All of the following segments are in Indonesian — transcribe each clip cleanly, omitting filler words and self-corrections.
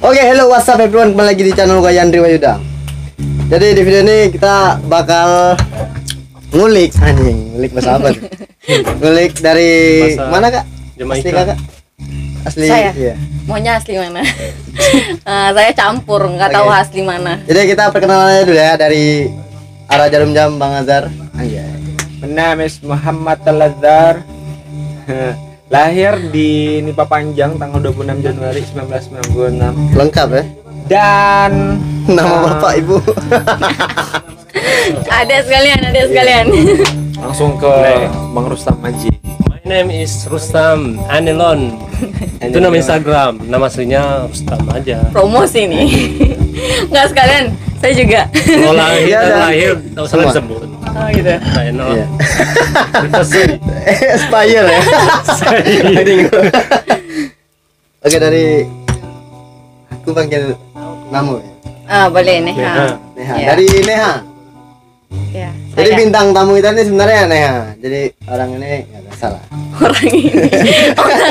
Oke, hello, what's up everyone, kembali lagi di channel gue Yandri Wayuda. Jadi di video ini kita bakal ngulik bahasa apa tuh? Ngulik dari bahasa mana kak? Jamaika. Asli kakak? Asli Saya? iya. Maunya asli mana? Saya campur, nggak tahu Oke. asli mana. Jadi kita perkenalannya dulu ya dari arah Jarum Jam Bang Azhar. Anjay. Nama Muhammad Al-Azhar. Lahir di Nipa Panjang tanggal 26 Januari 1996. Lengkap ya? Dan Nama bapak ibu. Ada sekalian. langsung ke Bang Rustam Maji. My name is Rustam Anelon. Itu nama Instagram, nama aslinya Rustam aja. Promosi nih. Nggak sekalian, saya juga. Kalau lahir, Iya, dan- lahir, tahu salah semua. disebut. Oh gitu. Nah, no. Iya. Dikasih. Aspire ya. Oke, dari aku panggil namu ya. Boleh nih. Neha. Neha. Ya. Dari Neha. Ya, Jadi saya. bintang tamu kita ini sebenarnya Neha. Jadi orang ini nggak salah. orang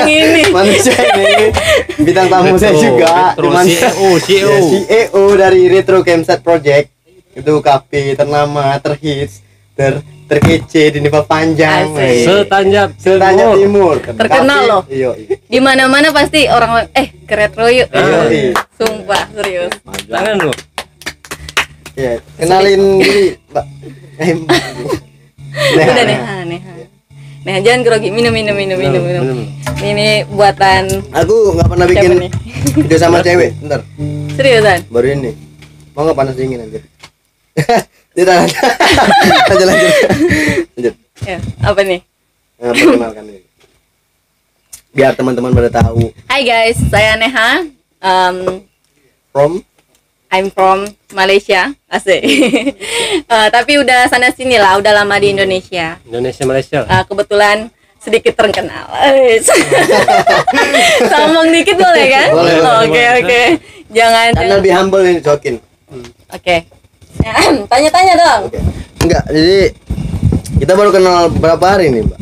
ini. Manusia ini bintang tamu saya juga. Retro, Cuman- CEO. Ya, CEO dari Retro Campsite Project. Itu kafe ternama, terhits, terkece di Nipa Panjang. Asik. Setanjab Setanjab Timur. Terkenal Kafe- loh. Iya. Di mana-mana pasti orang ke retro yuk. Iya. Sumpah, serius. Tangan lu. Iya. Kenalin diri, Mbak. Udah Neha, jangan grogi. Minum. Ini buatan Aku nggak pernah siapa bikin nih? video sama cewek. Bentar. Seriusan? Baru ini. Mau nggak panas dingin anjir. Tidak. Lanjut. Ya, apa nih? Nah, perkenalkan diri. Biar teman-teman pada tahu. Hai guys, saya Neha. From I'm from Malaysia, asik. Tapi udah sana sini lah, udah lama di Indonesia. Indonesia, Malaysia. Kebetulan sedikit terkenal. Sombong dikit boleh kan? Boleh, Oke. Jangan. karena lebih humble ini Jokin. Oke. Tanya-tanya dong. Oke. Enggak, jadi kita baru kenal berapa hari nih, Mbak?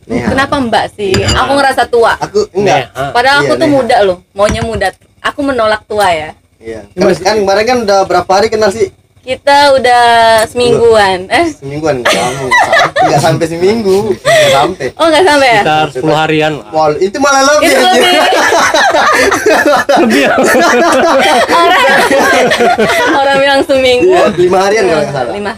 Neha. Kenapa Mbak sih? Aku ngerasa tua. Aku enggak. Neha. Padahal Iya, aku tuh Neha. muda loh, maunya muda. Aku menolak tua ya. Iya. Kan kemarin kan udah berapa hari kenal sih? Kita udah semingguan. Semingguan enggak sampai seminggu. Enggak sampai. Oh nggak sampai ya? Sekitar 10 harian lah. Wah, itu malah lebih. Itu anjir. lebih. orang bilang seminggu. Iya, 5 harian kalau nggak salah. 5.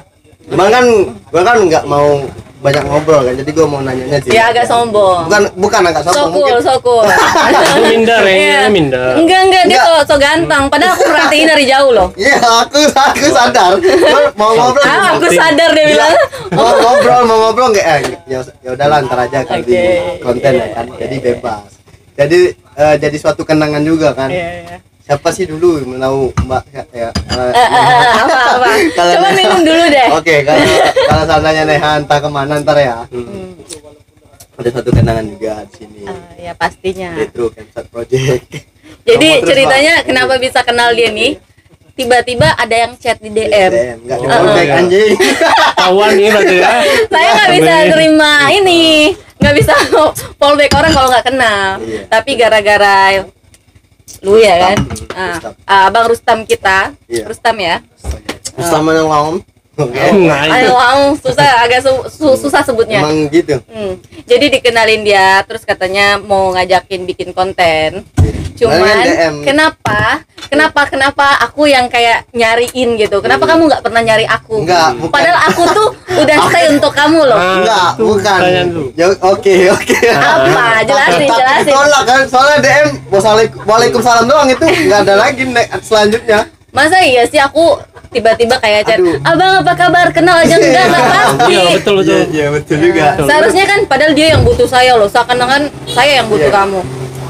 Cuman kan gua kan nggak mau banyak ngobrol kan, jadi gua mau nanyanya sih. Ya agak sombong. Bukan agak sombong mungkin. So cool. Itu minder ya, Iya. ini minder. Enggak, dia Enggak. so ganteng. Padahal aku perhatiin dari jauh loh. Iya, aku sadar. Gua mau ngobrol. Aku sadar dia bilang. Mau ngobrol nggak? Ya udahlah, ntar aja kalau di Oke. konten ya kan. Jadi bebas. Jadi suatu kenangan juga kan. Iya. Siapa sih dulu tahu Mbak ya? Apa? Kalau Coba Neha- minum dulu deh. Oke, kalau seandainya Neha entah kemana ntar ya. Ada suatu kenangan juga di sini. Ya pastinya. Retro Campsite Project. Jadi Ngomong terus, ceritanya Bang. kenapa bisa kenal dia nih? Tiba-tiba ada yang chat di DM. Enggak di Oh, fallback iya. anjing. Kawan nih berarti ya. Saya nggak bisa terima ini, nggak bisa fallback orang kalau nggak kenal. Iya. Tapi gara-gara lu ya kan, Rustam. Abang Rustam kita, Iya. Rustam ya. Sama yang ngomong. Oke. Nah, Ayo, susah, agak susah sebutnya. Emang gitu. Jadi dikenalin dia, terus katanya mau ngajakin bikin konten. Cuman Kemarin DM. kenapa aku yang kayak nyariin gitu? Kenapa kamu nggak pernah nyari aku? Enggak, bukan. Padahal aku tuh udah stay untuk kamu loh. Enggak, itu bukan. pertanyaan dulu. Ya, oke. Apa? Jelasin. Tolak kan, soalnya DM Waalaikumsalam doang itu enggak ada lagi selanjutnya. Masa iya sih aku tiba-tiba kayak chat, Aduh. abang apa kabar? Kenal aja enggak pasti. Iya, betul. Iya, betul juga. Seharusnya kan padahal dia yang butuh saya loh, seakan-akan saya yang butuh Iya. kamu.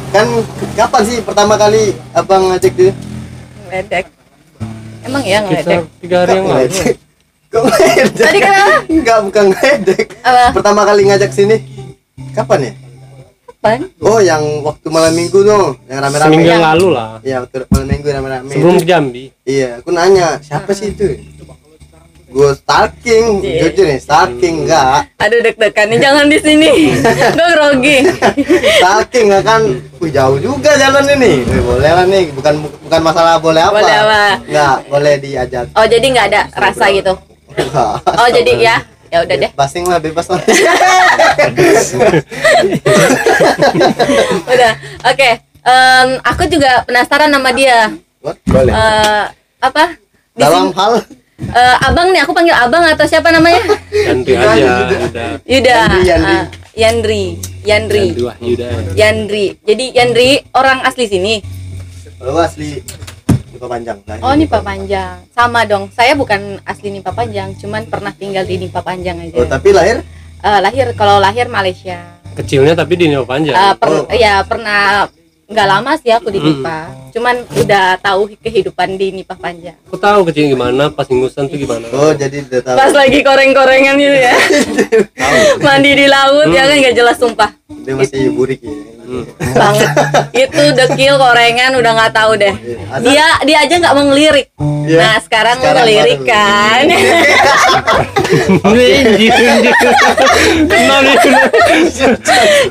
Kan kapan sih pertama kali Abang ngajak dia? Ngeledek. Emang iya Sekitar ngeledek? 3 hari yang lalu. Ngeledek. Kok ngeledek? Tadi kenapa? Enggak, bukan ngeledek. Apa? Pertama kali ngajak sini kapan ya? Apaan? Oh, yang waktu malam minggu tuh, yang rame-rame. Seminggu yang lalu lah. Iya, waktu malam minggu rame-rame. Sebelum itu. ke Jambi. Iya, aku nanya, siapa sih itu? gue stalking, Iya. jujur nih stalking enggak. Aduh deg-degan nih, jangan di sini. Gue grogi. Stalking nggak kan, jauh juga jalan ini. Boleh lah nih, bukan masalah boleh apa. Boleh apa? Nggak boleh diajak. Oh jadi nggak ada rasa gitu. Nggak. Oh jadi ya udah deh. Basing lah, bebas lah. Udah. Oke. Aku juga penasaran sama dia. What? Boleh. Apa? Di Dalam sini- hal abang nih, aku panggil abang atau siapa namanya? Yandri aja, Yuda. Yuda. Yandri. Yandri. Yuda. Yandri. Jadi Yandri orang asli sini. Lo asli Nipa Panjang. Oh Nipa Panjang. Sama dong. Saya bukan asli Nipa Panjang, cuman pernah tinggal di Nipa Panjang aja. Oh, tapi lahir? Kalau lahir Malaysia. Kecilnya tapi di Nipa Panjang. Ya pernah, nggak lama sih aku di Nipa. Cuman udah tahu kehidupan di Nipa Panjang. Aku tahu kecil gimana, pas ingusan tuh gimana. Oh, jadi udah tahu. Pas lagi koreng-korengan gitu ya. Mandi di laut ya kan, nggak jelas sumpah. Dia masih burik ya. Banget. Itu dekil korengan udah nggak tahu deh. Dia aja nggak mau ngelirik. Iya. Nah sekarang mau Sekarang ngelirik baru. kan.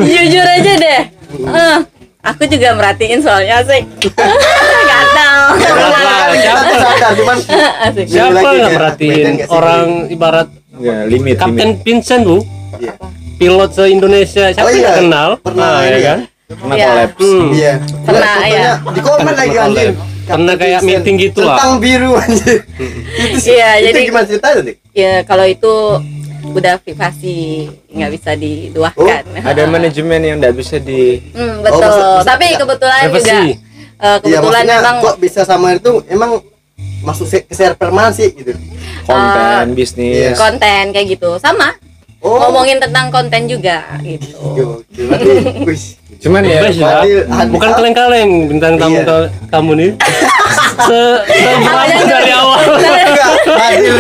Jujur aja deh. Aku juga merhatiin soalnya asik. Gatal. Siapa? Sadar cuman Asik. Siapa Lagi nggak kayak perhatiin beda nggak sih? orang ibarat Ya, limit. Kapten Vincent bu, Iya. pilot se-Indonesia, siapa Oh, yang iya. nggak kenal? Pernah Nah, ini ya ya? kan? Pernah Iya. collab. Iya. Pernah, Fotonya ya. Di komen lagi Pernah anjir. collab. Pernah kayak Captain meeting Vincent. gitu lah. Tentang biru anjir. Iya, Itu jadi gimana ceritanya, Dik? ya kalau itu udah privasi, nggak bisa diluahkan. Ada manajemen yang tidak bisa di Betul. bisa- Tapi bisa. kebetulan Privasi. juga Iya, kebetulan maksudnya memang kok bisa sama itu emang masuk ke server mana sih gitu. konten bisnis. Iya. konten kayak gitu. Sama. Oh. Ngomongin tentang konten juga gitu. Gokil. Aduh, wis. Cuman ya Best lah. Adil, Bukan adil. kaleng-kaleng bintang tamu Iya. kamu nih. Seberat dari awal. Enggak, adil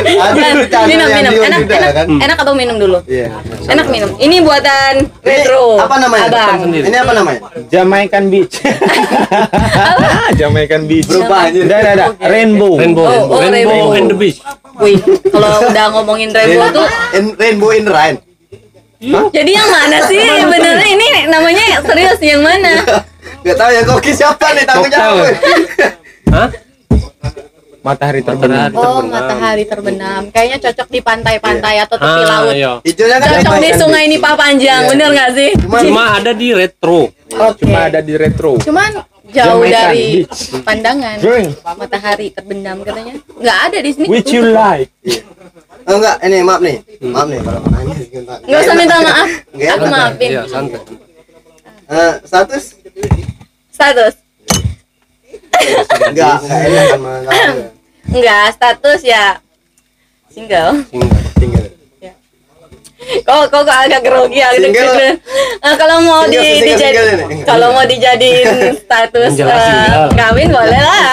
bercanda Minum, yang minum. dia Enak, udah, enak, kan? enak atau minum dulu? Iya. Enak minum. Ini buatan Ini retro. apa namanya? Abang. Sendiri. Ini apa namanya? Jamaican Beach. Jamaican Beach. Berubah aja. Ada Rainbow. Rainbow, Oh, Rainbow Rainbow. and the Beach. Wih, kalau udah ngomongin rainbow tuh, Rainbow in the Rain. jadi yang mana sih? Benernya ini namanya serius yang mana? Gak tahu ya koki siapa nih tanggung Kok tahu? jawab. Hah? Matahari terbenam. Oh, matahari terbenam. Kayaknya cocok di pantai-pantai atau tepi laut. Iya. Hijaunya kan Cocok di Jamaican sungai Beach. Nipa Panjang, Iya. bener nggak sih? Cuma ada di retro. Oke. Cuma ada di retro. Cuman jauh Jamaican dari Beach. pandangan. Drink. Matahari terbenam katanya. Nggak ada di sini. Which you like? Oh enggak, ini maaf nih. Maaf nih kalau nanya sebentar. Nggak usah minta maaf. Nggak Aku enak. maafin. Iya, santai. Status? Status. Enggak enak kan mengenal. Enggak, status ya single. Tinggal. Kok agak grogi ya gitu. Single. Kalau mau Single ini. kalau mau dijadiin status Menjelas single. kawin boleh lah.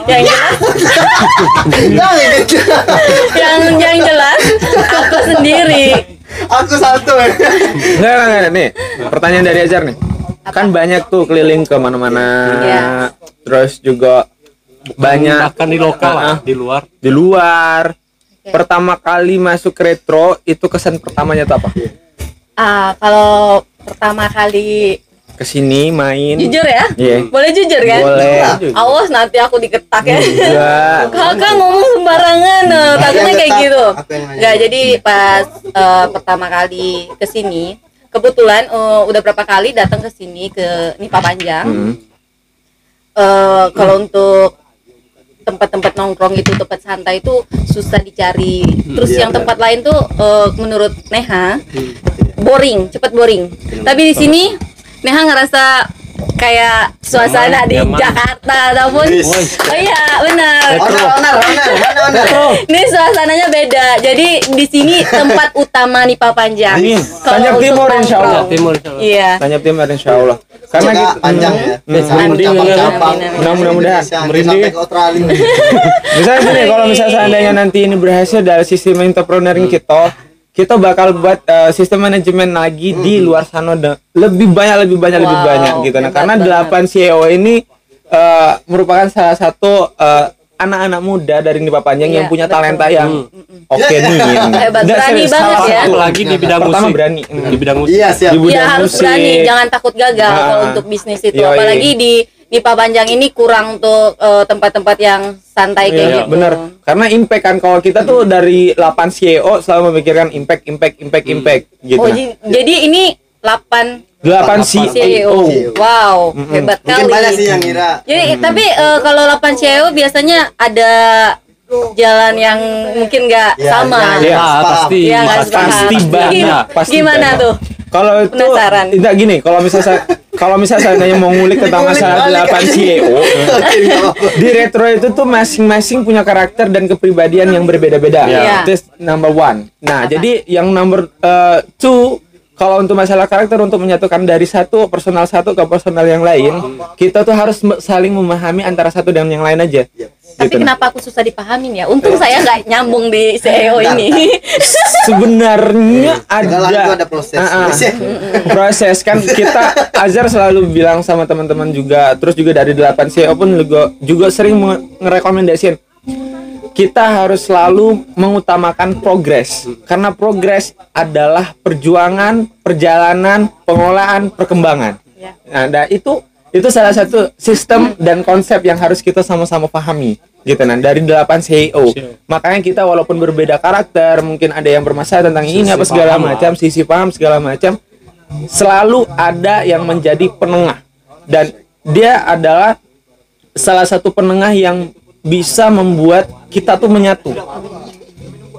Yang jelas Nah, gitu. yang jelas aku sendiri. Aku satu. Enggak. Nih, pertanyaan dari Ajar nih. Kan banyak tuh keliling ke mana-mana. Iya. Terus juga banyak Bahkan di lokal lah, di luar. di luar. Oke. Pertama kali masuk retro itu kesan pertamanya tuh apa? Kalau pertama kali Kesini main. jujur ya? Iya. Boleh jujur kan? Boleh. Awas nanti aku diketak ya. Enggak. Kakak ngomong sembarangan, takutnya kayak ngetak, gitu. aku yang nanya. Nggak, jadi pas pertama kali ke sini, kebetulan udah berapa kali datang ke sini ke Nipa Panjang. Kalau untuk tempat-tempat nongkrong itu, tempat santai itu susah dicari. Terus Iya, yang tempat lain tuh menurut Neha boring, cepet boring. Tapi di sini Neha ngerasa kayak suasana di Nyaman. Jakarta ataupun Wis. oh iya benar. Onar. Ini suasananya beda. Jadi di sini tempat utama Nipa Panjang. Amin. Kalau Tanjab untuk Timur, nongkrong. insya Allah. Timur insya Allah. Iya. Tanya tim insya Allah. Karena Karena kita panjang ya. Merinding, Cabang-cabang. amin, amin. Mudah-mudahan. Merinding sampai ke Australia. misalnya gini, kalau misalnya seandainya nanti ini berhasil dari sistem entrepreneuring kita bakal buat sistem manajemen lagi di luar sana lebih banyak Wow, gitu. Nah, hebat karena banget. 8 CEO ini merupakan salah satu anak-anak muda dari Nipa Panjang yang Iya, punya betul. talenta yang oke nih. Hebat, Nggak, berani serius, banget salah ya. satu. Apalagi di bidang Pertama musik. berani. Di bidang musik. Iya siap. Di Iya bidang harus musik. berani, jangan takut gagal Nah, kalau untuk bisnis itu. yoi. Apalagi di Pak Panjang ini kurang untuk tempat-tempat yang santai kayak Iya, gitu. bener. Karena impact kan kalau kita tuh dari 8 CEO selalu memikirkan impact gitu. Oh, nah. jadi ini 8 8 CEO. CEO. Wow, hebat Mungkin kali. banyak sih yang ngira. Jadi tapi kalau 8 CEO biasanya ada jalan yang mungkin nggak Iya, sama. iya, Ya, pasti. Iya, nggak Pasti. sepaham. Pasti banyak, Gimana, pasti gimana banyak. tuh? Kalau itu Penasaran. tidak gini, kalau misalnya saya mau ngulik tentang masalah 8 CEO, di retro itu tuh masing-masing punya karakter dan kepribadian yang berbeda-beda. Iya. That's number one. Nah, jadi yang number two, kalau untuk masalah karakter untuk menyatukan dari satu ke personal yang lain, kita tuh harus saling memahami antara satu dan yang lain aja. Tapi Gitu. kenapa aku susah dipahamin ya? Untung saya nggak nyambung di CEO ini. Sebenarnya Segala itu ada proses. proses kan kita Azhar selalu bilang sama teman-teman juga, terus juga dari 8 CEO pun juga sering ngerekomendasiin kita harus selalu mengutamakan progres, karena progres adalah perjuangan, perjalanan, pengolahan, perkembangan. Ya. Nah, itu salah satu sistem dan konsep yang harus kita sama-sama pahami gitu. Nah, dari 8 CEO. Makanya kita walaupun berbeda karakter, mungkin ada yang bermasalah tentang ini apa segala macam, sisi paham segala macam, selalu ada yang menjadi penengah. Dan dia adalah salah satu penengah yang bisa membuat kita tuh menyatu.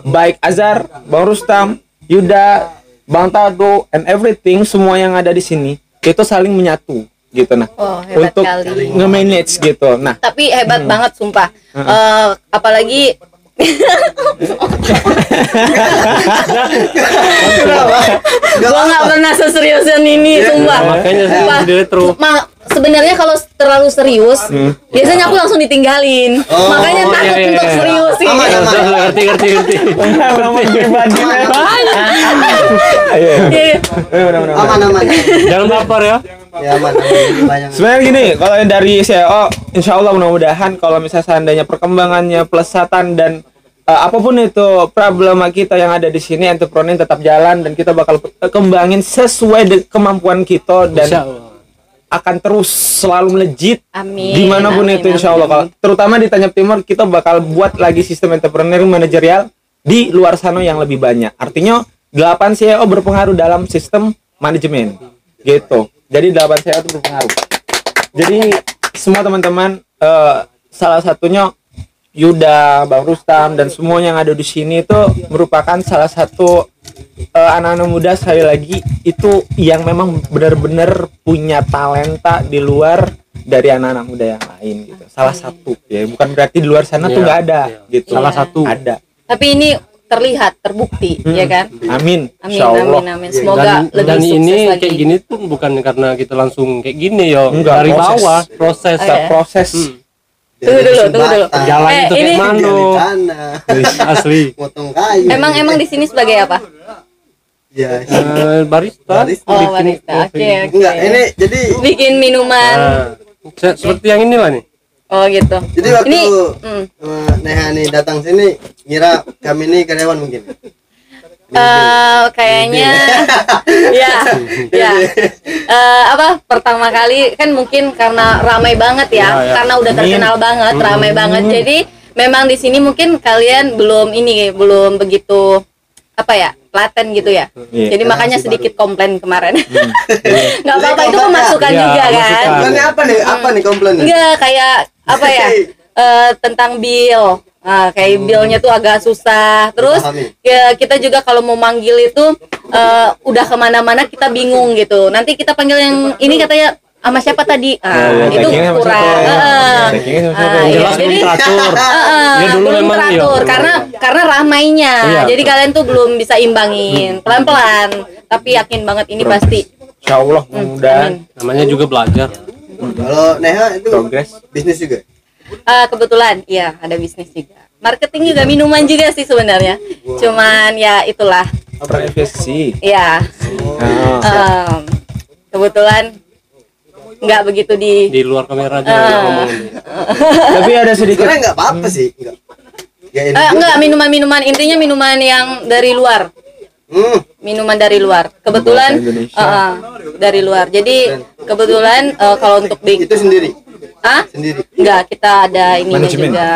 Baik Azhar, Bang Rustam, Yuda, Bang Tado, and everything, semua yang ada di sini itu saling menyatu gitu. Nah, Oh, hebat untuk kali. nge-manage gitu. Nah, Tapi hebat banget sumpah. Apalagi gua nggak pernah seseriusan ini sumpah. Makanya saya Sumpah. di retro. Sebenarnya kalau terlalu serius, biasanya aku langsung ditinggalin. Makanya Oh, takut iya, untuk iya. serius ini. Aman, aman. Ngerti. pengalaman pribadi Iya. Iya. Benar-benar. Aman. Jangan baper ya. Ya aman. Banyak. Sebenarnya gini, kalau yang dari CEO, insya Allah mudah-mudahan kalau misalnya seandainya perkembangannya, pelesatan dan apapun itu problema kita yang ada di sini, entrepreneur tetap jalan dan kita bakal kembangin sesuai kemampuan kita dan Insya Allah. akan terus selalu melejit Amin. dimanapun Amin, itu insya Allah. Kalau terutama di Tanjab Timur kita bakal buat lagi sistem entrepreneur manajerial di luar sana yang lebih banyak. Artinya 8 CEO berpengaruh dalam sistem manajemen gitu. Jadi 8 CEO itu berpengaruh. Jadi semua teman-teman salah satunya Yuda, Bang Rustam dan semua yang ada di sini itu merupakan salah satu anak-anak muda sekali lagi itu yang memang benar-benar punya talenta di luar dari anak-anak muda yang lain gitu. Salah satu ya, bukan berarti di luar sana tuh Iya, nggak ada iya. gitu. Salah satu. Ada. Tapi ini terlihat, terbukti, ya kan? Amin. Amin, Insya Allah. amin. Semoga Dan lebih sukses ini lagi. kayak gini tuh bukan karena kita langsung kayak gini yo. Enggak, Dari proses. bawah proses. Oh, iya. Proses. Tunggu dulu. Jalan itu ini kayak mana? Asli. Potong kayu. emang di sini sebagai apa? Ya. Barista. Barista. Oh, Bikin barista. kopi. Oke. Enggak, ini jadi Bikin minuman. Seperti yang inilah nih. Oh, gitu. jadi waktu Ini Neha nih datang sini ngira kami ini karyawan mungkin. kayaknya ya apa pertama kali kan mungkin karena ramai banget ya, Ya. karena udah terkenal banget, ramai banget. Jadi memang di sini mungkin kalian belum begitu apa ya, telaten gitu ya. Iya. Jadi makanya Masih sedikit komplain kemarin. Nggak Jadi apa-apa, itu komplain pemasukan ya? juga Iya, kan. masukan. Komplainnya apa nih? Apa nih komplainnya? Enggak, kayak apa ya, tentang bill. Nah, kayak billnya tuh agak susah. Terus Dipahami. ya, kita juga kalau mau manggil itu udah kemana-mana kita bingung gitu. Nanti kita panggil yang ini katanya sama siapa tadi? Itu checkingnya sama kurang. siapa ya? Heeh. Checkingnya sama siapa ya? Iya, Jelas belum jadi teratur. Ya dulu belum memang iya. teratur karena ramainya. Iya, Jadi betul. kalian tuh belum bisa imbangin. Pelan-pelan. Tapi yakin banget ini pasti. Insya Allah mudah-mudahan Amin. Namanya juga belajar. Kalau Neha itu progres. bisnis juga. Kebetulan, iya ada bisnis juga. Marketing juga, minuman juga sih sebenarnya. Cuman ya itulah, Privasi. ya. Nah, Kebetulan nggak begitu Di luar kamera aja ngomong. Tapi ada sedikit Sebenarnya nggak apa-apa sih, nggak. Ya, ini enggak, minuman intinya minuman yang dari luar. Minuman dari luar. Kebetulan Bahasa Indonesia. dari luar. Jadi kebetulan kalau untuk di itu sendiri. Sendiri. Enggak, kita ada ininya Manajemen. juga.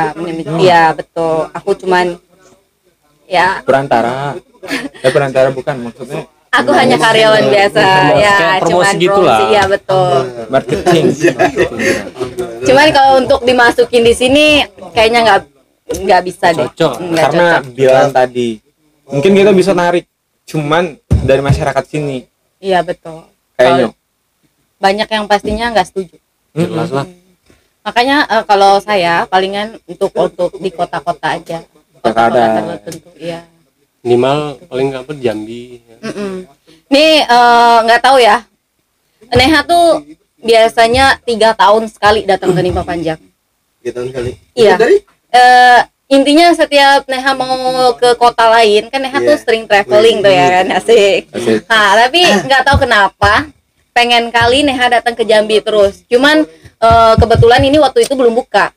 Iya, betul. Aku cuman ya, perantara. Perantara bukan maksudnya aku hanya karyawan biasa ya, Kayak promosi cuman gitu lah. Iya, betul. marketing. Cuman kalau untuk dimasukin di sini kayaknya nggak bisa deh. Cocok. Nggak Karena cocok. bilang tadi mungkin kita bisa narik cuman dari masyarakat sini Iya, betul. kayaknya. Banyak yang pastinya nggak setuju. Jelas lah. Makanya kalau saya palingan untuk di kota-kota aja. Kota-kota ada. tertentu, iya. Minimal paling nggak Jambi. Nih nggak tahu ya. Neha tuh biasanya 3 tahun sekali datang ke Nimpa Panjang. 3 tahun kali. Iya. Itu dari Intinya setiap Neha mau ke kota lain kan Neha tuh Iya. sering traveling tuh ya kan, asik. Asik. Nah, tapi nggak tahu kenapa pengen kali Neha datang ke Jambi terus. Cuman kebetulan ini waktu itu belum buka.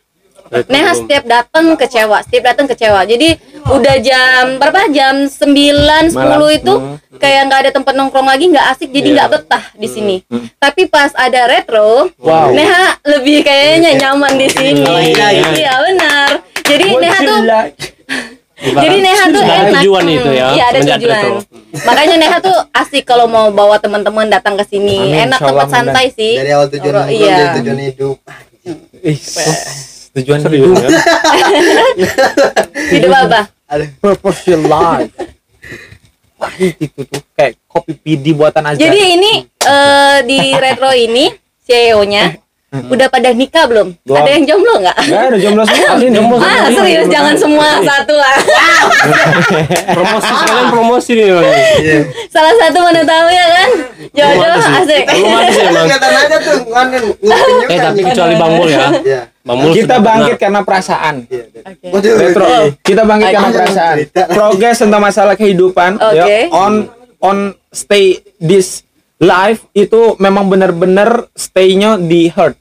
Neha setiap datang kecewa. Jadi udah jam berapa? Jam 9, 10 Malam. itu kayak nggak ada tempat nongkrong lagi, nggak asik, jadi nggak betah di sini. Tapi pas ada retro, Wow. Neha lebih kayaknya nyaman di sini. Iya, iya. Iya, benar. Jadi Neha tuh Ibarat jadi Neha tuh sudah ada enak. tujuan itu ya, Iya, ada semenjak tujuan. retro. Makanya Neha tuh asik kalau mau bawa teman-teman datang ke sini. Amin, Enak, insyaallah, tempat santai sih. dari awal tujuan Ngobrol, nongkrong iya. jadi tujuan hidup. Tujuan Serius hidup, ya? Hidup apa? Aduh. purpose your life. Pahit itu tuh kayak kopi pidi buatan Azhar. Jadi ini di retro ini CEO-nya udah pada nikah belum? Belum. Ada yang jomblo nggak? Nggak ada jomblo semua sini. Jomblo semua. Ah, serius, jangan semua satu lah. Promosi sekalian promosi nih. Bang. Iya. Salah satu mana tahu ya kan? Jodoh asik. Belum ada sih emang. Kelihatan aja tuh kan nguping Tapi kecuali Bang Mul ya. Iya. Bang Mul Kita sudah bangkit pernah. karena perasaan. Iya. Oke. Waduh. Retro. Kita bangkit karena Oke. perasaan. Cerita. Progres tentang masalah kehidupan. Oke. Ya, on stay this life itu memang benar-benar stay-nya di heart.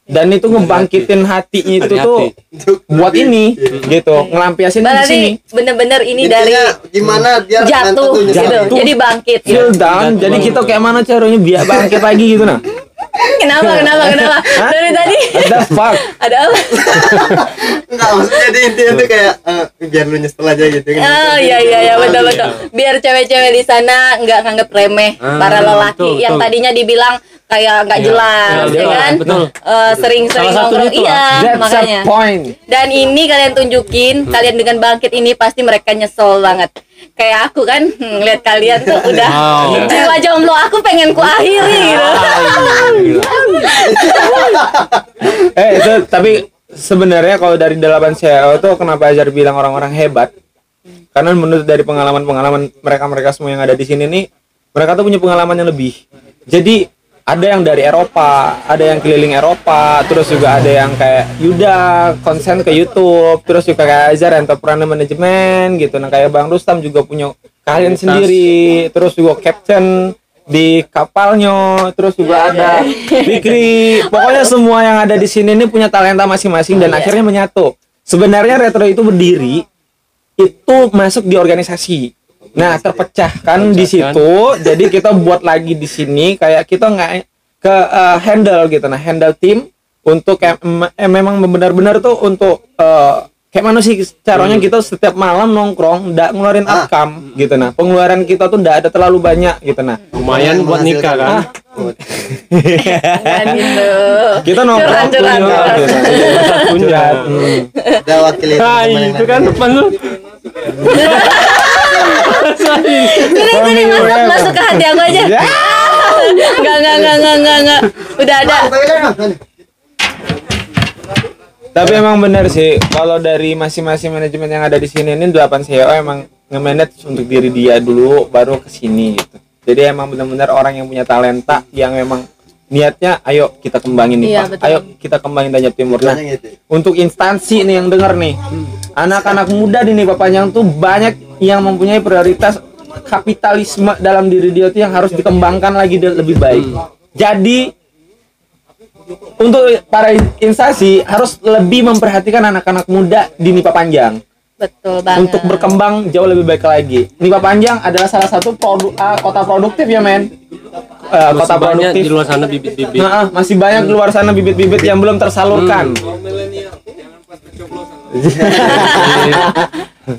Dan itu ngebangkitin hatinya itu Dari tuh hati. buat ini gitu, ngelampiasin di sini. Berarti bener-bener ini dari Intinya gimana biar jatuh mental tuh gitu. Jatuh. Jadi bangkit gitu. Feel down, Jatuh jadi banget. kita kayak mana caranya biar bangkit lagi gitu nah. Kenapa? Hah? Dari tadi What the fuck? ada apa? enggak maksudnya jadi intinya tuh kayak biar lu nyesel aja gitu kan. Oh iya betul. Biar cewek-cewek di sana nggak nganggep remeh para lelaki betul, yang betul. tadinya dibilang kayak nggak jelas, iya, ya kan? betul. Sering-sering Salah satunya nongkrong, itu lah. iya That's makanya. a point. Dan ini kalian tunjukin, kalian dengan bangkit ini pasti mereka nyesel banget. Kayak aku kan, lihat kalian tuh udah Wow. jiwa jomblo aku pengen ku akhiri gitu. Itu tapi sebenarnya kalau dari 8 CEO itu kenapa Azhar bilang orang-orang hebat? Karena menurut dari pengalaman mereka semua yang ada di sini nih, mereka tuh punya pengalaman yang lebih. Jadi ada yang dari Eropa, ada yang keliling Eropa, terus juga ada yang kayak Yuda konsen ke YouTube, terus juga kayak Azhar entrepreneur management gitu. Nah kayak Bang Rustam juga punya kalian sendiri, terus juga captain di kapalnya, terus juga ada Fikri. Pokoknya semua yang ada di sini ini punya talenta masing-masing dan akhirnya menyatu. Sebenarnya Retro itu berdiri itu masuk di organisasi. Nah, terpecahkan di situ. Jadi kita buat lagi di sini kayak kita nggak ke handle gitu. Nah, handle tim untuk memang benar-benar tuh untuk kayak mana sih caranya kita setiap malam nongkrong nggak ngeluarin outcome gitu. Nah, pengeluaran kita tuh nggak ada terlalu banyak gitu. Nah, Lumayan buat nikah kan. Dan gitu. kita nongkrong Curhat. curhat. Ada wakil itu Nah, teman yang itu kan lain. depan lu. Sini masuk ke hati aku aja. Ya. Enggak. Udah ada. Tapi emang benar sih kalau dari masing-masing manajemen yang ada di sini ini 8 CEO emang nge-manage untuk diri dia dulu baru ke sini gitu. Jadi emang benar-benar orang yang punya talenta yang memang niatnya ayo kita kembangin nih Iya, Pak. betul. Ayo kita kembangin Tanjab Timur. Nah, Tujuannya gitu. untuk instansi nih yang dengar nih. Anak-anak muda di Nimpa Panjang tuh banyak yang mempunyai prioritas kapitalisme dalam diri dia tuh yang harus dikembangkan lagi lebih baik. Jadi untuk para instansi harus lebih memperhatikan anak-anak muda di Nipa Panjang Betul banget. untuk berkembang jauh lebih baik lagi. Nipa Panjang adalah salah satu kota produktif ya men. Kota banyak produktif. di luar sana bibit-bibit. Nah, masih banyak di luar sana bibit-bibit yang belum tersalurkan.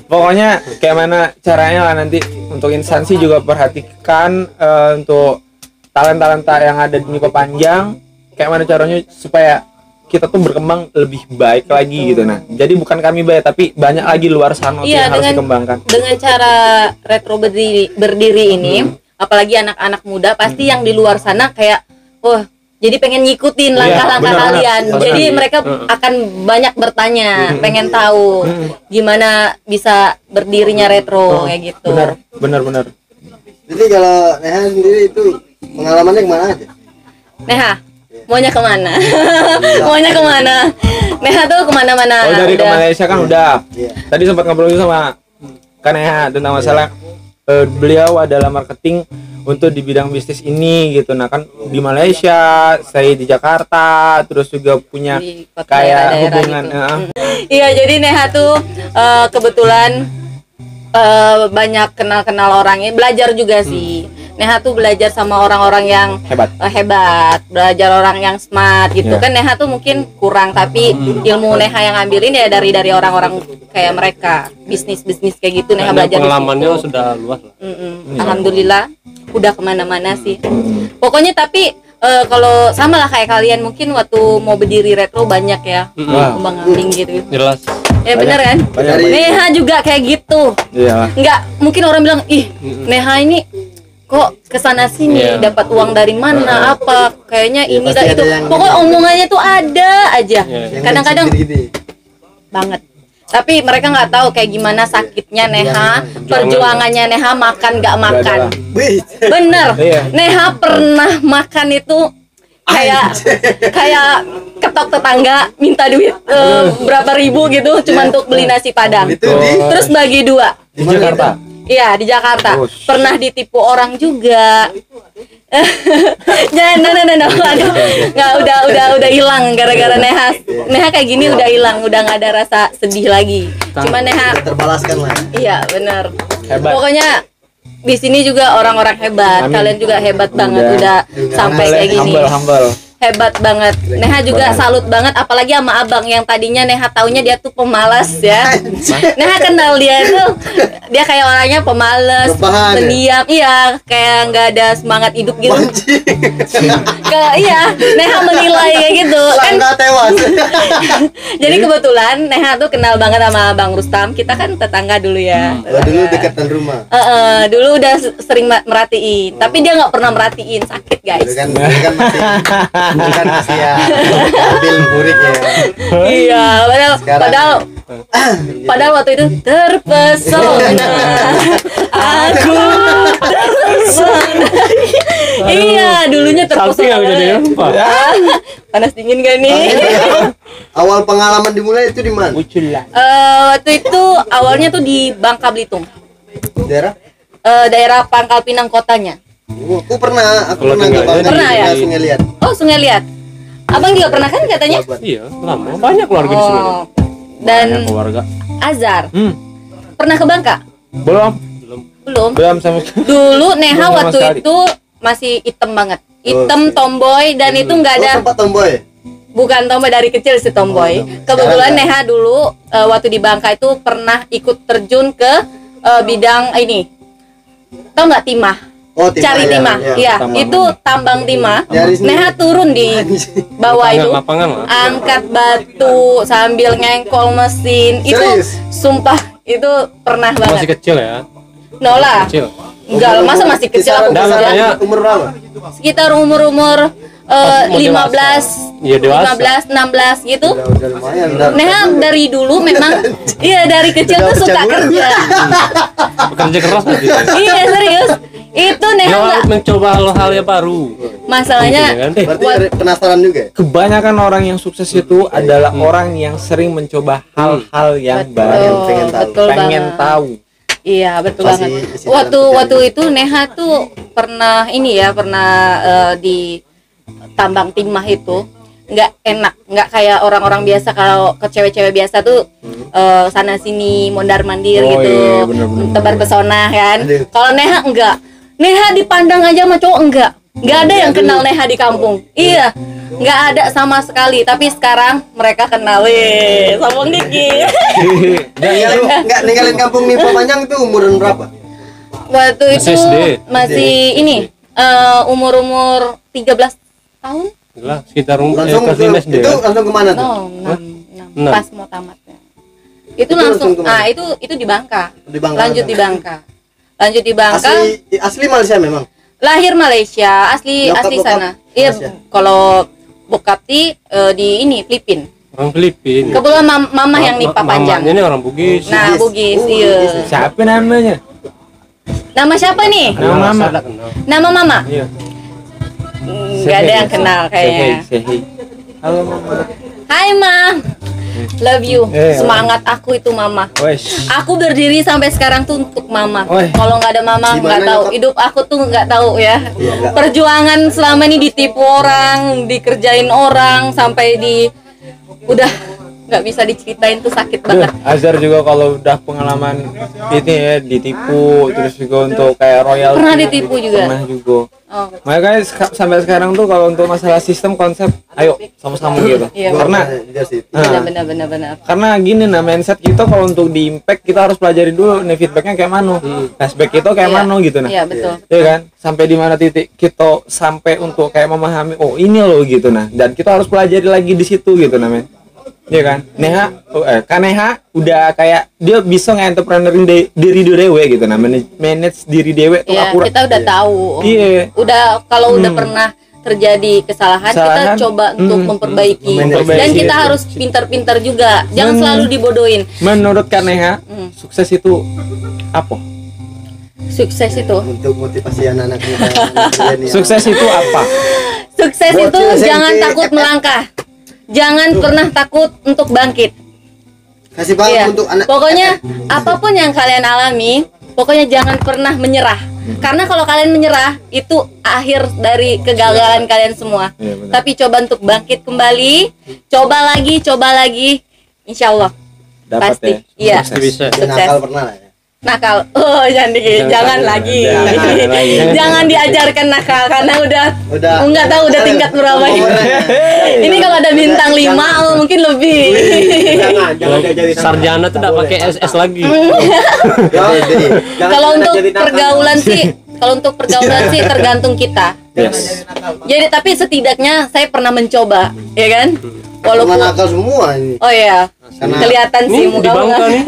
Pokoknya kayak mana caranya lah nanti untuk instansi juga perhatikan untuk talenta-talenta yang ada di Nipa Panjang, kayak mana caranya supaya kita tuh berkembang lebih baik lagi gitu. Nah, jadi bukan kami bayar tapi banyak lagi luar sana tuh Iya, yang harus dikembangkan. dengan cara retro berdiri ini, apalagi anak-anak muda pasti yang di luar sana kayak, wah, jadi pengen ngikutin langkah-langkah benar, kalian. benar. Jadi mereka akan banyak bertanya, pengen tahu gimana bisa berdirinya retro kayak gitu. Benar. Jadi kalau Neha sendiri itu pengalamannya kemana aja? Neha, maunya kemana? Maunya kemana? Neha tuh kemana-mana. Oh, dari ke udah. Malaysia kan udah. Iya. Tadi sempat ngobrol juga sama Kaneha tentang masalah beliau adalah marketing untuk di bidang bisnis ini gitu. Nah kan di Malaysia, saya di Jakarta, terus juga punya Di kota kayak daerah-daerah hubungan. gitu. Iya, jadi Neha tuh kebetulan banyak kenal-kenal orangnya, belajar juga sih. Neha tuh belajar sama orang-orang yang hebat, belajar orang yang smart gitu. Ya. Kan Neha tuh mungkin kurang, tapi ilmu Neha yang ambilin ya dari orang-orang kayak mereka, bisnis kayak gitu. Neha Dan belajar di pengalamannya situ. sudah luas lah. Alhamdulillah udah kemana-mana sih. Pokoknya tapi kalau sama lah kayak kalian mungkin waktu mau berdiri retro banyak ya kembang ambing gitu. Jelas. Ya bener kan? Banyak. Neha juga kayak gitu. Iya. Nggak mungkin orang bilang, ih Neha ini kok kesana sini Iya. dapat uang dari mana apa kayaknya Ya, ini pasti dah ada itu. yang- Pokoknya omongannya tuh ada aja. Iya. Yang Kadang-kadang gede-gede. banget. Tapi mereka nggak tahu kayak gimana sakitnya Neha, perjuangannya Neha makan nggak makan. Wih, Bener, Iya. Neha pernah makan itu kayak ketok tetangga minta duit berapa ribu gitu cuma untuk beli nasi padang. itu di Terus bagi dua. Di Jakarta. Iya di Jakarta. Oh, Pernah ditipu orang juga. Jangan, no. Aduh, nggak udah hilang gara-gara Neha. Neha kayak gini udah hilang, udah nggak ada rasa sedih lagi. Cuma Neha, terbalaskan lah. iya bener. Hebat. Pokoknya di sini juga orang-orang hebat. Amin. Kalian juga hebat banget udah sampai kayak gini. Humble. Hebat banget. Neha juga salut banget apalagi sama abang yang tadinya Neha taunya dia tuh pemalas ya. Neha kenal dia tuh dia kayak orangnya pemalas, Rebahan ya? pendiam, iya, kayak nggak ada semangat hidup gitu. Iya, Neha menilai kayak gitu. Kan Nggak tewas. jadi kebetulan Neha tuh kenal banget sama Bang Rustam. Kita kan tetangga dulu ya. Oh, dulu dekatan rumah. Dulu udah sering merhatiin, tapi dia nggak pernah merhatiin, sakit guys. Dulu kan masih ya ambil burik ya. Iya, Sekarang- padahal waktu itu terpesona, aku terpesona. Iya, dulunya Salting terpesona. aku jadi lupa. Panas dingin gak nih? Awal pengalaman dimulai itu di mana? Waktu itu awalnya tuh di Bangka Belitung, Daerah? daerah Pangkal Pinang kotanya. Aku pernah Kalau ke tinggalnya Bangka, Pernah ya? Sungai Liat. Oh, Sungai Liat. Abang juga pernah kan katanya? Iya, lama. Banyak keluarga di sini. Oh. Dan Keluarga. Azhar pernah ke Bangka? Belum Belum. sama Dulu Neha Belum sama waktu sekali. itu masih hitam banget, hitam tomboy dan itu nggak Oh, ada, sempat tomboy. bukan tomboy dari kecil sih tomboy. Kebetulan Sekarang Neha dulu waktu di Bangka itu pernah ikut terjun ke bidang ini, tau nggak timah? Oh, timah, Cari ya, timah, ya. iya Tambang. itu tambang timah. Dari sini. Neha turun di bawah itu, Lapangan lah. angkat batu sambil ngengkol mesin. Itu Serius? sumpah itu pernah Masih banget. kecil ya. Nolah, Kecil. enggak lah, masa masih kecil aku Dan kerja? katanya Umur berapa? Sekitar umur Mau 15, Iya, dewasa. 15, 16 gitu. Udah lumayan. Udah. Neha dari dulu memang iya dari kecil Udah tuh suka pecah kerja. Bekerja keras berarti. Iya serius. Itu Neha Dia enggak mencoba hal-hal yang baru. masalahnya Iya kan? Berarti penasaran juga ya? kebanyakan orang yang sukses itu adalah orang yang sering mencoba hal-hal yang baru, pengen tahu. betul pengen banget. tahu. Iya betul Pasti banget. isi dalam Waktu pikiran itu Neha tuh pernah ini ya pernah di tambang timah itu nggak enak, nggak kayak orang-orang biasa. Kalau ke cewek-cewek biasa tuh sana sini mondar mandir Oh, gitu, iya, bener. tebar pesona kan. Aduh. Kalau Neha enggak, Neha dipandang aja sama cowok nggak ada yang kenal Neha di kampung. Iya, nggak ada sama sekali. Tapi sekarang mereka kenal, sombong dikit. Ninggalin kampung Nipo Panjang itu umuran berapa? Waktu itu Masih SD. masih ini umur 13 tahun. Lah, sekitar Langsung kelas 5 SD. itu langsung kemana tuh? No, 6, Enam. pas mau tamatnya. Itu langsung langsung, kemana? itu di Bangka. Di Bangka. Lanjut di Bangka. Lanjut di Bangka. Asli Malaysia memang. Lahir Malaysia, asli Bokap sana. Iya, Malaysia. kalau bokap di ini Filipin. Orang Filipin. Kebetulan mama yang nipa panjang. Mamanya ini orang Bugis. Nah, Bugis, iya. Siapa namanya? Nama siapa nih? Nama mama. Salah kenal. Nama mama? Iya. Nggak ada yang kenal kayaknya. Say hey. Halo mama. Hai Ma, love you. Semangat aku itu Mama. Wes. Aku berdiri sampai sekarang tuh untuk Mama. Oi. Kalau nggak ada Mama Gimana nggak tahu. nyokap? Hidup aku tuh nggak tahu ya. Iya, nggak. Perjuangan selama ini ditipu orang, dikerjain orang, sampai udah nggak bisa diceritain tuh sakit banget. Azhar juga kalau udah pengalaman ini ya ditipu, terus juga untuk kayak royal. Pernah ditipu juga? Pernah juga. Oh. Makanya sampai sekarang tuh kalau untuk masalah sistem konsep, ayo sama-sama gitu. Iya. Karena Benar. karena gini nah mindset kita kalau untuk di impact kita harus pelajari dulu nih feedbacknya kayak mana, flashback kita kayak Iya. mana gitu nah. Iya betul. Iya kan, sampai di mana titik kita sampai untuk kayak memahami oh ini loh gitu nah, dan kita harus pelajari lagi di situ gitu nah men. Iya kan, Neha udah kayak dia bisa nge-entrepreneurin diri dewe gitu nah, manage diri dewe tuh Iya, akurat. kita udah tahu. Iya. Udah kalau udah pernah terjadi kesalahan, kita coba untuk memperbaiki. Memperbaiki. Dan kita harus pintar-pintar juga. Jangan selalu dibodohin. Menurut Kak Neha, sukses itu apa? Sukses itu. Untuk motivasi anak-anak muda ini. Iya. Sukses itu apa? Sukses Buat itu SMP. jangan takut melangkah. Jangan pernah takut untuk bangkit. Kasih paham Iya. untuk anak. Pokoknya apapun yang kalian alami, pokoknya jangan pernah menyerah. Karena kalau kalian menyerah, itu akhir dari kegagalan kalian semua. Iya, benar. Tapi coba untuk bangkit kembali, coba lagi. Insya Allah Dapat pasti. ya. Iya. Pasti bisa. Dia Sukses. nakal pernah lah ya. Nakal. Oh, jangan lagi. Jangan lagi. Jangan diajarkan nakal karena udah nggak tahu udah tingkat berapa ini. Ini kalau ada bintang 5 mungkin lebih. Jangan diajarin Sarjana tuh udah pakai SS lagi. Kalau untuk pergaulan sih tergantung kita. Yes. Jadi tapi setidaknya saya pernah mencoba, ya kan? Cuma Walaupun nakal semua ini. oh ya, Karena- kelihatan sih Nih di muka Bangka nih.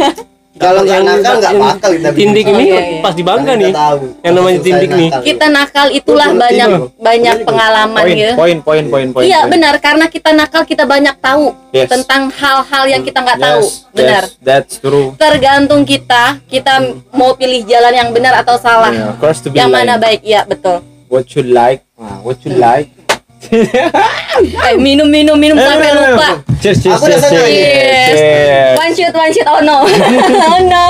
Kalau nggak nakal nggak bakal kita bikin. Tindik ini Oh, iya. pas di Bangka Karena nih. kita tahu. Yang namanya Selesai tindik nih. nakal. kita nakal itulah banyak pengalaman gitu. Poin. Iya benar, karena kita nakal kita banyak tahu Yes. tentang hal-hal yang kita nggak tahu. Yes, Benar. yes, that's true. Tergantung kita mau pilih jalan yang benar atau salah. Yeah, of course to be Yang mana like. baik? Iya betul. What you like? What you like? Minum sampai lupa. Cheers. Aku udah senang ini. Yes. One shoot. Oh no. Oh no.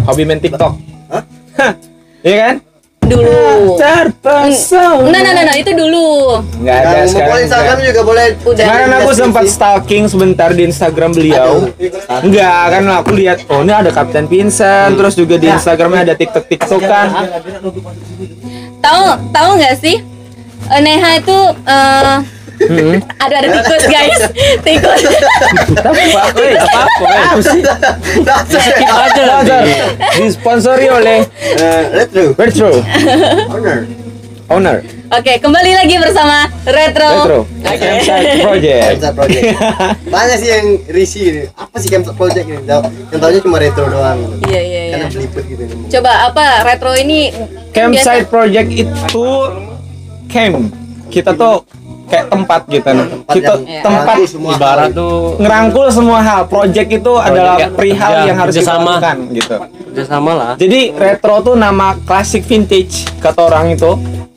Hobi main TikTok. Hah? Iya kan? Dulu. Terpesona. Nah, itu dulu. Nggak ada Yang mau sekarang. follow Instagram juga boleh. Udah. Kemarin aku sempat stalking sebentar di Instagram beliau. Enggak, kan aku lihat oh ini ada Kapten Vincent, terus juga di Instagramnya ada TikTok kan. Tahu nggak sih? Neha itu ada tikus guys. Tikus. Apa sih? Skip aja lah. Disponsori oleh Retro. Retro Owner. Owner Oke, kembali lagi bersama Retro. Retro Campsite Project. Campsite Project. Banyak sih yang risih ini. Apa sih Campsite Project ini? Yang tahunya cuma retro doang. Iya. Karena belibet gitu. Coba apa Retro ini? Campsite Project itu camp. Kita tuh kayak tempat gitu. Kita yang tempat merangkul semua Ibarat hal. tuh ngerangkul semua hal. Project itu adalah ya, perihal ya, yang harus kita kerjasama. lakukan gitu. udah sama lah. Jadi retro tuh nama klasik vintage kata orang itu.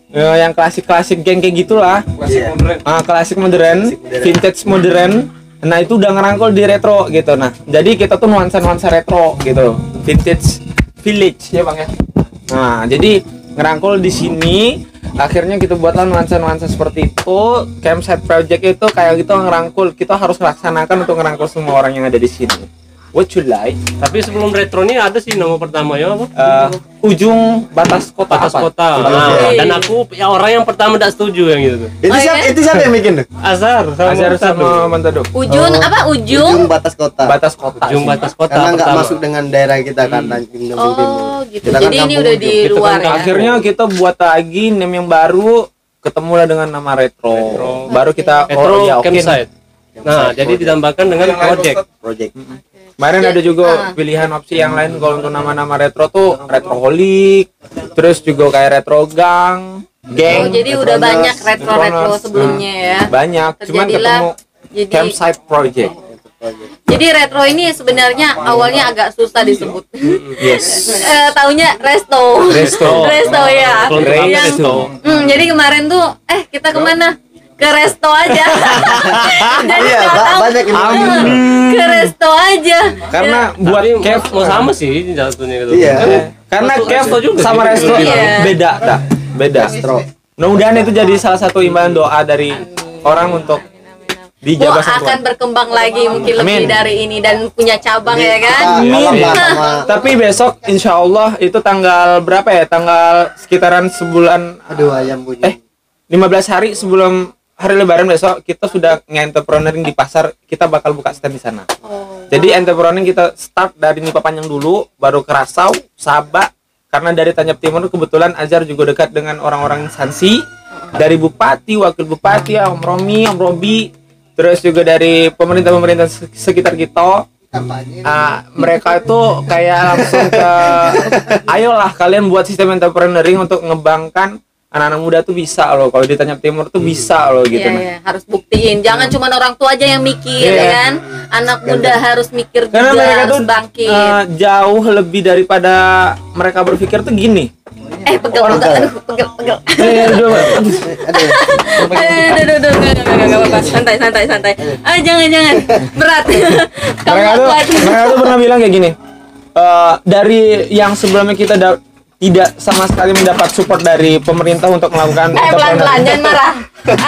Yang klasik-klasik geng kayak gitulah. Iya. Klasik modern, vintage modern. Nah, itu udah ngerangkul di retro gitu. Nah, jadi kita tuh nuansa-nuansa retro gitu. Vintage village ya, Bang ya. Nah, jadi ngerangkul di sini akhirnya kita buatlah nuansa-nuansa seperti itu. Campsite project itu kayak gitu ngerangkul, kita harus laksanakan untuk ngerangkul semua orang yang ada di sini. What you like? Tapi sebelum retro ini ada sih nama pertamanya apa? Ujung batas kota. Batas apa? kota. Nah, dan aku ya orang yang pertama tidak setuju yang gitu tuh. Itu siapa yang bikin tuh? Azhar Azhar sama Mantado. Ujung apa ujung? Batas kota. Batas kota. Ujung batas kota Karena nggak pertama. masuk dengan daerah kita kan, Tanjung Jambung Timur. Oh gitu. Kita kan Jadi ini kampung udah ujung. di Itu luar kan ya. Akhirnya kita buat lagi name yang baru, ketemulah dengan nama retro. Baru kita Retro ya, oke nih. campsite. Nah, jadi ditambahkan dengan project. Kemarin ada juga pilihan opsi yang lain kalau untuk nama-nama retro tuh retroholic, terus juga kayak retro gang, Oh, jadi udah banyak retro-retro sebelumnya ya. Banyak, cuman Terjadilah ketemu jadi campsite project. jadi retro ini sebenarnya awalnya agak susah disebut. Yes. Taunya resto. Resto. Ya. Kalau Yang- resto. jadi kemarin tuh kita kemana? Ke resto aja. Jadi Iya, nggak tahu. banyak ini. Ke resto aja. Karena buat Tapi cave mau sama sih jatuhnya gitu. Iya. karena Masuk cave resto juga sama sih. resto Iya. beda, beda. Mudah-mudahan itu jadi salah satu imbauan doa dari orang untuk dijabah sama akan Tuhan. berkembang lagi mungkin Amin. lebih dari ini dan punya cabang ya kan. Amin. Sama. Tapi besok insya Allah itu tanggal berapa ya? Tanggal sekitaran sebulan, Aduh, ayam bunyi. 15 hari sebelum hari Lebaran besok kita sudah nge-entrepreneuring di pasar. Kita bakal buka stand di sana. Jadi entrepreneuring kita start dari Nipa Panjang dulu, baru ke Rasau, Sabak. Karena dari Tanjab Timur kebetulan Azhar juga dekat dengan orang-orang instansi, dari Bupati, Wakil Bupati, Om Romi, Om Robi, terus juga dari pemerintah-pemerintah sekitar kita. Mereka itu kayak langsung ke ayolah kalian buat sistem entrepreneuring untuk ngembangkan anak-anak muda tuh bisa loh, kalau di Tanjab Timur tuh bisa loh gitu. Iya, harus buktiin. Jangan cuma orang tua aja yang mikir Iya. ya kan. Anak muda harus mikir Karena juga, mereka harus tuh bangkit. jauh lebih daripada mereka berpikir tuh gini. Pegel, aduh, pegel. Aduh, Aduh, enggak apa-apa. Santai. Jangan. Berat. Kamu mereka tuh kuat. mereka tuh pernah bilang kayak gini. Dari yang sebelumnya kita tidak sama sekali mendapat support dari pemerintah untuk melakukan Pelan-pelan, jangan marah.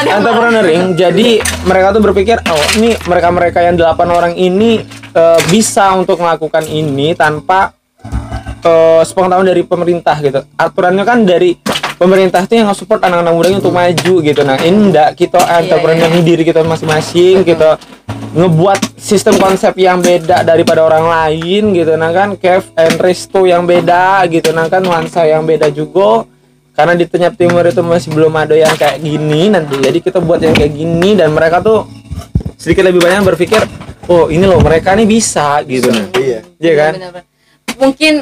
entrepreneuring. Jadi mereka tuh berpikir, oh ini mereka-mereka yang 8 orang ini bisa untuk melakukan ini tanpa sepengetahuan dari pemerintah gitu. Aturannya kan dari pemerintah tuh yang support anak-anak mudanya untuk maju gitu. Nah ini enggak, kita entrepreneur diri kita masing-masing, kita ngebuat sistem konsep yang beda daripada orang lain gitu. Nah kan cave and resto yang beda gitu. Nah kan nuansa yang beda juga. Karena di Tanjab Timur itu masih belum ada yang kayak gini nanti. Jadi kita buat yang kayak gini dan mereka tuh sedikit lebih banyak berpikir, oh ini loh mereka nih bisa gitu. Iya. Iya kan? Benar-benar. Mungkin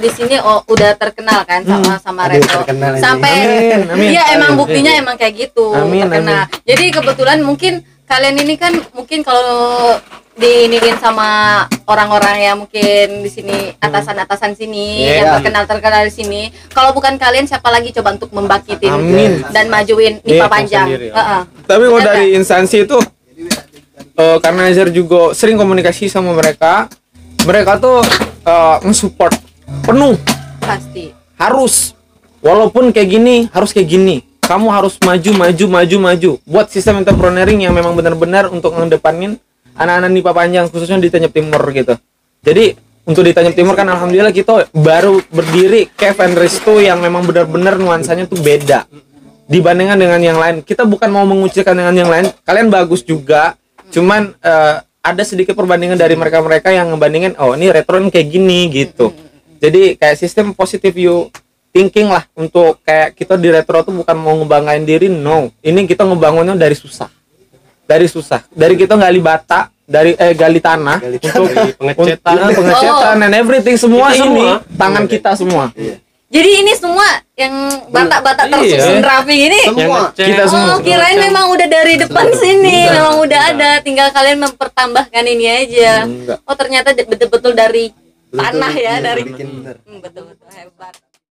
di sini udah terkenal kan sama Aduh, retro. terkenal ini. Sampai Amin. iya emang buktinya emang kayak gitu Amin, terkenal. Jadi kebetulan mungkin kalian ini kan mungkin kalau diiniin sama orang-orang yang mungkin di sini atasan-atasan sini Iya. yang terkenal di sini. Kalau bukan kalian siapa lagi coba untuk membangkitin Amin. dan majuin Iya, Nipa Panjang. sendiri, ya. Heeh. Tapi kalau Benar dari instansi itu karena Azhar juga sering komunikasi sama mereka tuh nge-support penuh, Pasti. harus walaupun kayak gini harus kayak gini, kamu harus maju buat sistem entrepreneuring yang memang benar-benar untuk ngedepanin anak-anak Nipa Panjang khususnya di Tanjab Timur gitu. Jadi untuk di Tanjab Timur kan alhamdulillah kita baru berdiri cave and resto yang memang benar-benar nuansanya tuh beda dibandingkan dengan yang lain. Kita bukan mau mengucilkan dengan yang lain, kalian bagus juga, cuman ada sedikit perbandingan dari mereka-mereka yang ngebandingin, oh ini retro ini kayak gini gitu. Jadi kayak sistem positive view thinking lah, untuk kayak kita di retro tuh bukan mau ngebanggain diri, no. Ini kita ngebangunnya dari susah. Dari kita gali bata, gali tanah untuk pengecetan and everything semua Itu ini semua. tangan kita semua. Jadi ini semua yang bata-bata Iya. tersusun rapi ini. Semua. Kita semua. Oh, kirain memang udah dari depan sini, memang udah ada, tinggal kalian mempertambahkan ini aja. Enggak. Oh, ternyata betul-betul dari tanah ya, dari Bikin bener. betul-betul hebat.